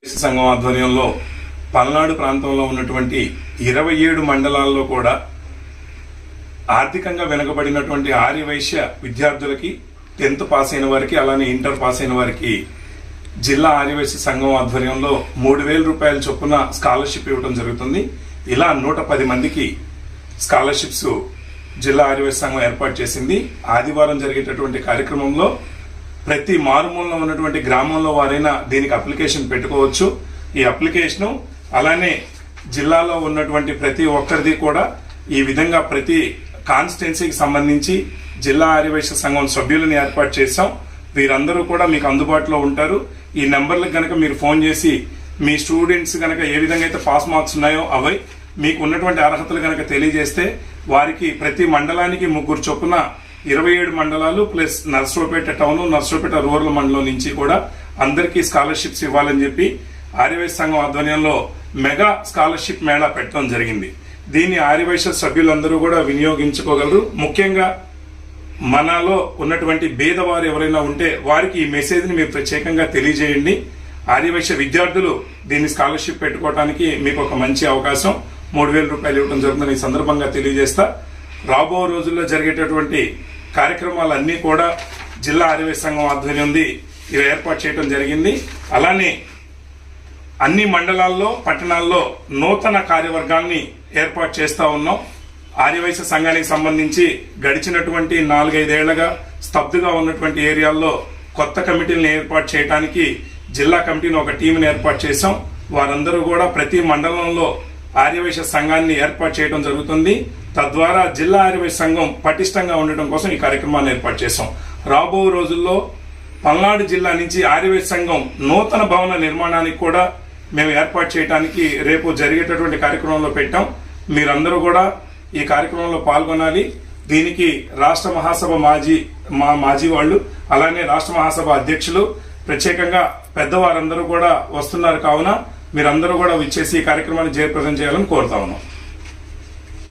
సంఘం ఆధ్వర్యంలో పల్నాడు ప్రాంతంలో ఉన్నటువంటి 27 మండలాల్లో కూడా ఆర్థికంగా వెనుకబడినటువంటి ఆర్యవైశ్య విద్యార్థులకి 10th పాస్ అయిన వారికి అలానే ఇంటర్ పాస్ అయిన వారికి జిల్లా ఆర్యవైశ్య సంఘం ఆధ్వర్యంలో 3000 రూపాయల చొప్పున స్కాలర్షిప్ ఇవ్వడం జరుగుతుంది. ఇలా 110 మందికి స్కాలర్షిప్స్ జిల్లా ఆర్యవైశ్య సంఘం ఏర్పాటు చేసింది. ఆదివారం జరిగేటటువంటి కార్యక్రమంలో ప్రతి మారుమూలలో ఉన్నటువంటి గ్రామంలో వారైనా దీనికి అప్లికేషన్ పెట్టుకోవచ్చు. ఈ అప్లికేషను అలానే జిల్లాలో ఉన్నటువంటి ప్రతి ఒక్కరిది కూడా ఈ విధంగా ప్రతి కాన్స్టిట్యున్సీకి సంబంధించి జిల్లా ఆర్యవైశ్య సంఘం సభ్యులను ఏర్పాటు చేశాం. వీరందరూ కూడా మీకు అందుబాటులో ఉంటారు. ఈ నెంబర్లకు గనక మీరు ఫోన్ చేసి మీ స్టూడెంట్స్ గనక ఏ విధంగా అయితే పాస్ మార్క్స్ ఉన్నాయో అవి మీకు ఉన్నటువంటి అర్హతలు గనక తెలియజేస్తే వారికి ప్రతి మండలానికి 3 చొప్పున 27 మండలాలు plus Narasaraopet town, Narasaraopet rural మండలం నుంచి కూడా అందరికీ స్కాలర్షిప్స్ ఇవ్వాలని చెప్పి ఆర్యవైశ్య సంఘం ఆధ్వర్యంలో మెగా స్కాలర్షిప్ మేళా పెట్టడం జరిగింది. దీన్ని ఆర్యవైశ్య సభ్యులందరూ కూడా వినియోగించుకోగలరు. ముఖ్యంగా మనలో ఉన్నటువంటి పేదవారు ఎవరైనా ఉంటే వారికి ఈ మెసేజ్ని మీరు ప్రత్యేకంగా తెలియజేయండి. ఆర్యవైశ్య విద్యార్థులు దీన్ని స్కాలర్షిప్ పెట్టుకోవడానికి మీకు ఒక మంచి అవకాశం. 3000 రూపాయలు ఇవ్వడం జరుగుతుందని ఈ సందర్భంగా తెలియజేస్తా. రాబో రోజుల్లో జరిగేటటువంటి కార్యక్రమాలన్నీ కూడా జిల్లా ఆర్యవైశ్య సంఘం ఆధ్వర్యం ఏర్పాటు చేయడం జరిగింది. అలానే అన్ని మండలాల్లో పట్టణాల్లో నూతన కార్యవర్గాల్ని ఏర్పాటు చేస్తా ఉన్నాం. ఆర్యవైశ్య సంఘానికి సంబంధించి గడిచినటువంటి 4-5 ఏళ్లుగా స్తబ్దుగా ఉన్నటువంటి ఏరియాల్లో కొత్త కమిటీలను ఏర్పాటు చేయడానికి జిల్లా కమిటీని ఒక టీంని ఏర్పాటు చేశాం. వారందరూ కూడా ప్రతి మండలంలో ఆర్యవైశ్య సంఘాన్ని ఏర్పాటు చేయడం జరుగుతుంది. తద్వారా జిల్లా ఆర్యవైశ్య సంఘం పటిష్టంగా ఉండటం కోసం ఈ కార్యక్రమాన్ని ఏర్పాటు చేశాం. రాబో రోజుల్లో పల్నాడు జిల్లా నుంచి ఆర్యవైశ్య సంఘం నూతన భవన నిర్మాణానికి కూడా మేము ఏర్పాటు చేయడానికి రేపు జరిగేటటువంటి కార్యక్రమంలో పెట్టాం. మీరందరూ కూడా ఈ కార్యక్రమంలో పాల్గొనాలి. దీనికి రాష్ట్ర మహాసభ మాజీ వాళ్ళు అలానే రాష్ట్ర మహాసభ అధ్యక్షులు ప్రత్యేకంగా పెద్దవారందరూ కూడా వస్తున్నారు. కావున మీరందరూ కూడా విచ్చేసి ఈ కార్యక్రమాన్ని జయప్రదం చేయాలని కోరుతా ఉన్నాం.